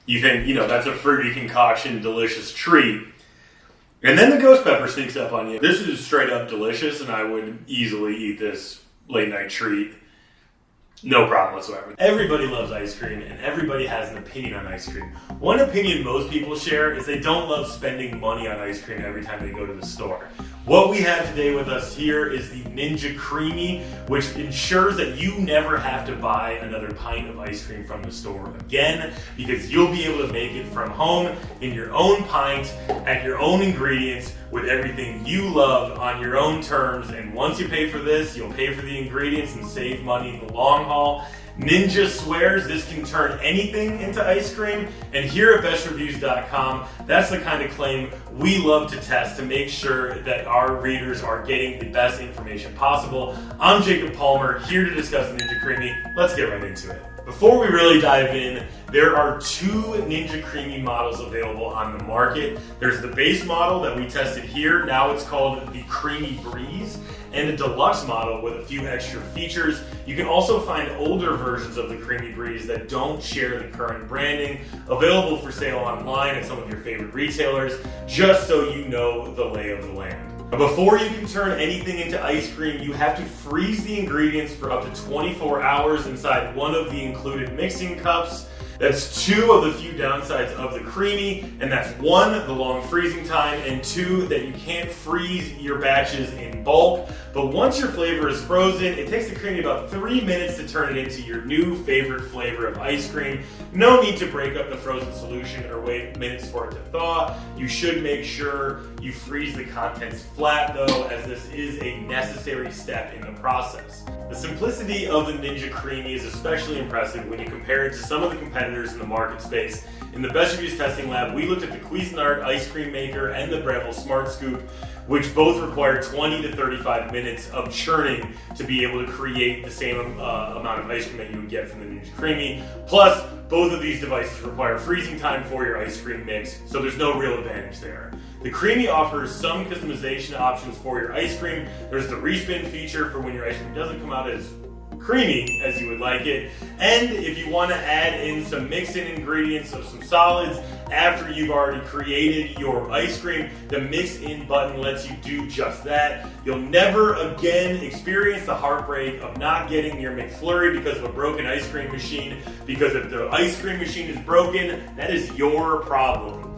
You think, that's a fruity concoction, delicious treat. And then the ghost pepper sneaks up on you. This is straight up delicious, and I would easily eat this late night treat. No problem whatsoever. Everybody loves ice cream, and everybody has an opinion on ice cream. One opinion most people share is they don't love spending money on ice cream every time they go to the store. What we have today with us here is the Ninja Creami, which ensures that you never have to buy another pint of ice cream from the store again, because you'll be able to make it from home in your own pint, at your own ingredients, with everything you love on your own terms. And once you pay for this, you'll pay for the ingredients and save money in the long haul. Ninja swears this can turn anything into ice cream, and here at bestreviews.com, that's the kind of claim we love to test to make sure that our readers are getting the best information possible. I'm Jacob Palmer, here to discuss Ninja Creami. Let's get right into it. Before we really dive in, there are two Ninja Creami models available on the market. There's the base model that we tested here. Now it's called the Creami Breeze, and a deluxe model with a few extra features. You can also find older versions of the Creami Breeze that don't share the current branding, available for sale online at some of your favorite retailers, just so you know the lay of the land. Before you can turn anything into ice cream, you have to freeze the ingredients for up to 24 hours inside one of the included mixing cups. That's two of the few downsides of the Creami, and that's one, the long freezing time, and two, that you can't freeze your batches in bulk. But once your flavor is frozen, it takes the Creami about 3 minutes to turn it into your new favorite flavor of ice cream. No need to break up the frozen solution or wait minutes for it to thaw. You should make sure you freeze the contents flat though, as this is a necessary step in the process. The simplicity of the Ninja Creami is especially impressive when you compare it to some of the competitors in the market space. In the Best Reviews testing lab, we looked at the Cuisinart ice cream maker and the Breville Smart Scoop, which both require 20 to 35 minutes of churning to be able to create the same amount of ice cream that you would get from the Ninja Creami. Plus, both of these devices require freezing time for your ice cream mix, so there's no real advantage there. The Creami offers some customization options for your ice cream. There's the respin feature for when your ice cream doesn't come out as creamy as you would like it. And if you want to add in some mix-in ingredients of some solids after you've already created your ice cream, the mix-in button lets you do just that. You'll never again experience the heartbreak of not getting your McFlurry because of a broken ice cream machine, because if the ice cream machine is broken, that is your problem.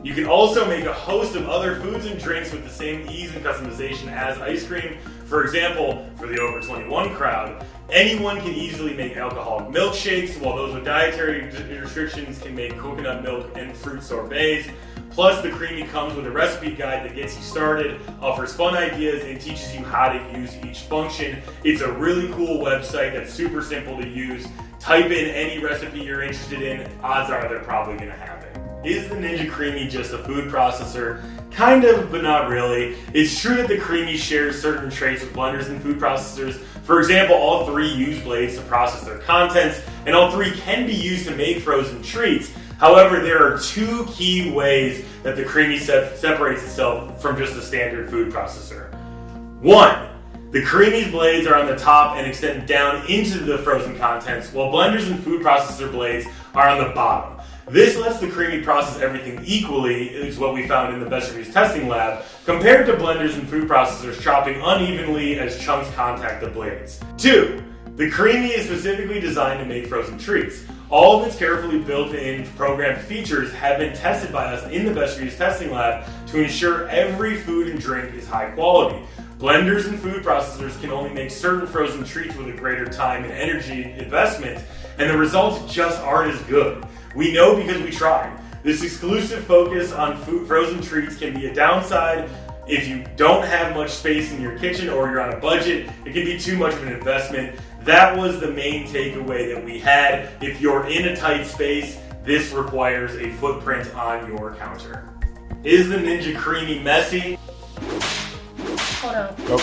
You can also make a host of other foods and drinks with the same ease and customization as ice cream. For example, for the over 21 crowd, anyone can easily make alcoholic milkshakes, while those with dietary restrictions can make coconut milk and fruit sorbets. Plus, the Creami comes with a recipe guide that gets you started, offers fun ideas, and teaches you how to use each function. It's a really cool website that's super simple to use. Type in any recipe you're interested in, odds are they're probably going to have it. Is the Ninja Creami just a food processor? Kind of, but not really. It's true that the Creami shares certain traits with blenders and food processors. For example, all three use blades to process their contents, and all three can be used to make frozen treats. However, there are two key ways that the Creami separates itself from just a standard food processor. One, the Creami's blades are on the top and extend down into the frozen contents, while blenders and food processor blades are on the bottom. This lets the Creami process everything equally, is what we found in the Best Reviews testing lab, compared to blenders and food processors chopping unevenly as chunks contact the blades. 2. The Creami is specifically designed to make frozen treats. All of its carefully built-in programmed features have been tested by us in the Best Reviews testing lab to ensure every food and drink is high quality. Blenders and food processors can only make certain frozen treats with a greater time and energy investment, and the results just aren't as good. We know because we tried. This exclusive focus on frozen treats can be a downside if you don't have much space in your kitchen or you're on a budget. It can be too much of an investment. That was the main takeaway that we had. If you're in a tight space, this requires a footprint on your counter. Is the Ninja Creami messy? Hold on. Nope.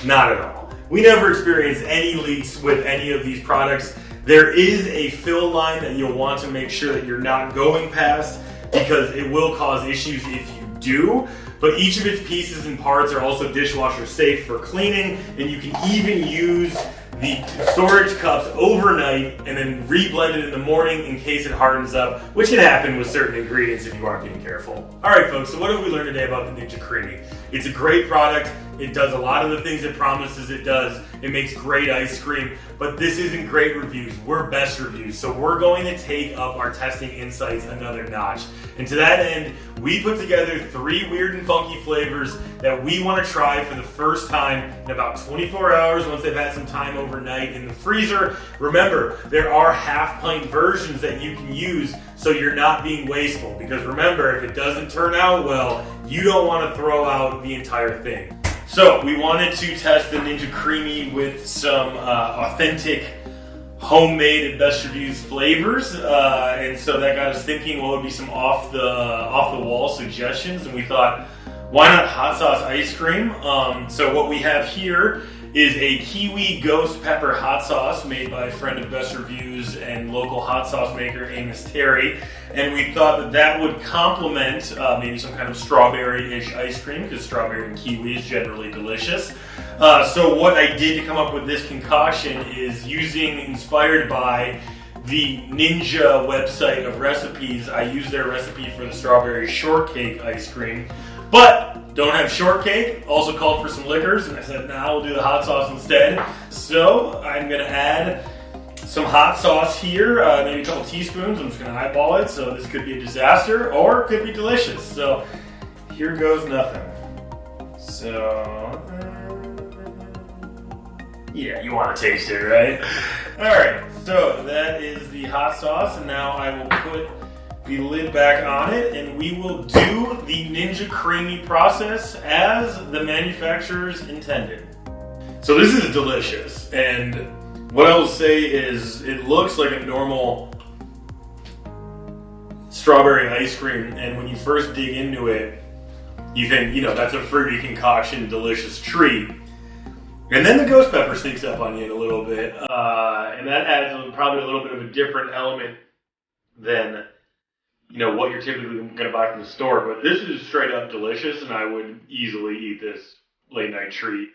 Not at all. We never experienced any leaks with any of these products. There is a fill line that you'll want to make sure that you're not going past, because it will cause issues if you do. But each of its pieces and parts are also dishwasher safe for cleaning, and you can even use the storage cups overnight and then re-blend it in the morning in case it hardens up, which can happen with certain ingredients if you aren't being careful. Alright folks, so what have we learned today about the Ninja Creami? It's a great product. It does a lot of the things it promises it does. It makes great ice cream, but this isn't great reviews. We're best reviews. So we're going to take up our testing insights another notch. And to that end, we put together 3 weird and funky flavors that we want to try for the first time in about 24 hours once they've had some time overnight in the freezer. Remember, there are half-pint versions that you can use so you're not being wasteful. Because remember, if it doesn't turn out well, you don't want to throw out the entire thing. So we wanted to test the Ninja Creami with some authentic, homemade and best reviews flavors, and so that got us thinking what would be some off the wall suggestions, and we thought, why not hot sauce ice cream? So what we have here is a kiwi ghost pepper hot sauce made by a friend of Best Reviews and local hot sauce maker Amos Terry, and we thought that that would complement maybe some kind of strawberry-ish ice cream, because strawberry and kiwi is generally delicious. So what I did to come up with this concoction is inspired by the Ninja website of recipes. I used their recipe for the strawberry shortcake ice cream, but don't have shortcake. Also called for some liquors, and I said, nah, we'll do the hot sauce instead. So I'm gonna add some hot sauce here, maybe a couple teaspoons. I'm just gonna eyeball it, so this could be a disaster, or it could be delicious. So here goes nothing. So, yeah, you wanna taste it, right? All right, so that is the hot sauce, and now I will put the lid back on it, and we will do the Ninja Creami process as the manufacturers intended. So this is delicious, and what I will say is it looks like a normal strawberry ice cream, and when you first dig into it, you think, that's a fruity concoction, delicious treat. And then the ghost pepper sneaks up on you a little bit, and that adds probably a little bit of a different element than what you're typically going to buy from the store. But this is straight up delicious, and I would easily eat this late night treat.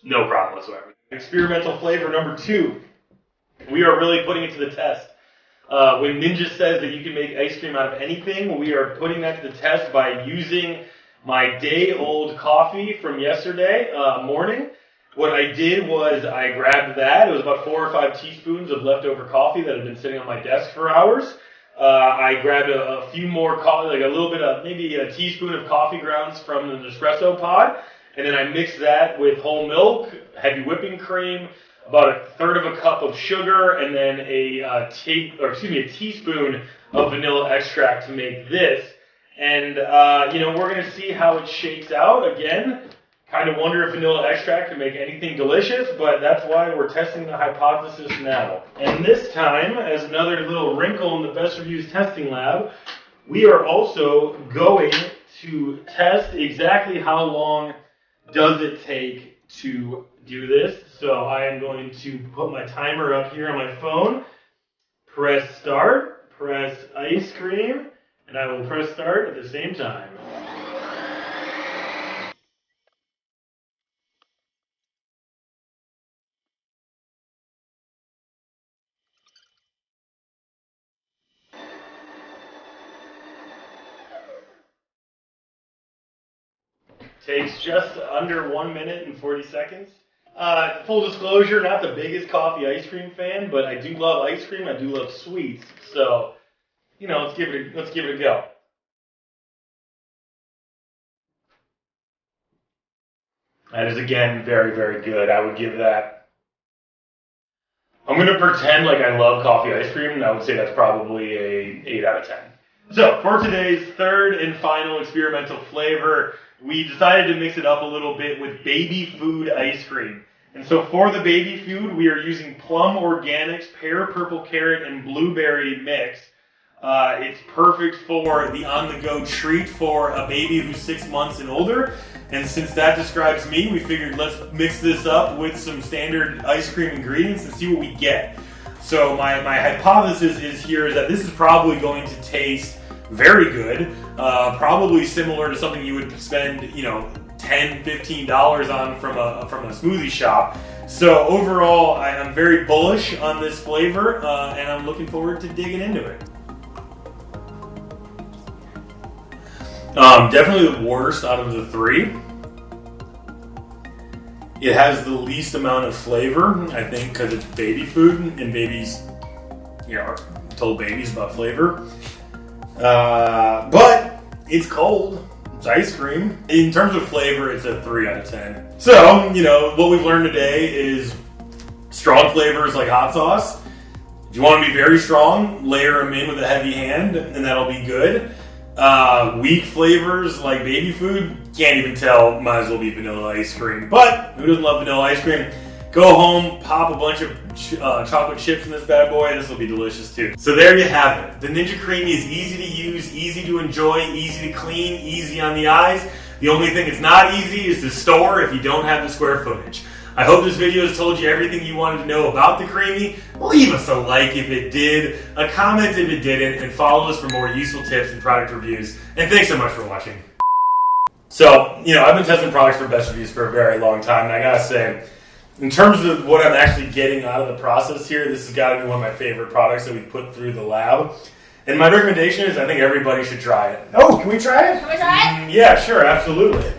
No problem whatsoever. Experimental flavor number 2. We are really putting it to the test. When Ninja says that you can make ice cream out of anything, we are putting that to the test by using my day-old coffee from yesterday morning. What I did was I grabbed that. It was about 4 or 5 teaspoons of leftover coffee that had been sitting on my desk for hours. I grabbed a few more coffee, like a little bit of, maybe a teaspoon of coffee grounds from the Nespresso pod, and then I mixed that with whole milk, heavy whipping cream, about 1/3 of a cup of sugar, and then a teaspoon of vanilla extract to make this. And we're gonna see how it shakes out. Again, kind of wonder if vanilla extract can make anything delicious, but that's why we're testing the hypothesis now. And this time, as another little wrinkle in the Best Reviews testing lab, we are also going to test exactly how long does it take to do this. So I am going to put my timer up here on my phone, press start, press ice cream, and I will press start at the same time. Takes just under 1 minute and 40 seconds. Full disclosure, not the biggest coffee ice cream fan, but I do love ice cream. I do love sweets. So, let's give it a go. That is, again, very, very good. I would give that. I'm going to pretend like I love coffee ice cream, and I would say that's probably a 8 out of 10. So, for today's third and final experimental flavor, we decided to mix it up a little bit with baby food ice cream. And so for the baby food, we are using Plum Organics pear, purple carrot, and blueberry mix. It's perfect for the on-the-go treat for a baby who's 6 months and older. And since that describes me, we figured let's mix this up with some standard ice cream ingredients and see what we get. So my hypothesis is that this is probably going to taste very good, probably similar to something you would spend, $10, $15 on from a smoothie shop. So overall, I'm very bullish on this flavor, and I'm looking forward to digging into it. Definitely the worst out of the three. It has the least amount of flavor, I think, because it's baby food, and babies, are told babies about flavor. But it's cold. It's ice cream. In terms of flavor, it's a 3 out of 10. So, what we've learned today is strong flavors like hot sauce. If you want to be very strong, layer them in with a heavy hand, and that'll be good. Weak flavors like baby food, can't even tell, might as well be vanilla ice cream. But who doesn't love vanilla ice cream? Go home, pop a bunch of chocolate chips in this bad boy, this will be delicious too. So there you have it. The Ninja Creami is easy to use, easy to enjoy, easy to clean, easy on the eyes. The only thing that's not easy is to store if you don't have the square footage. I hope this video has told you everything you wanted to know about the Creami. Leave us a like if it did, a comment if it didn't, and follow us for more useful tips and product reviews. And thanks so much for watching. So, I've been testing products for best reviews for a very long time, and I gotta say, in terms of what I'm actually getting out of the process here, this has got to be one of my favorite products that we've put through the lab. And my recommendation is I think everybody should try it. Oh, can we try it? Can we try it? Yeah, sure, absolutely.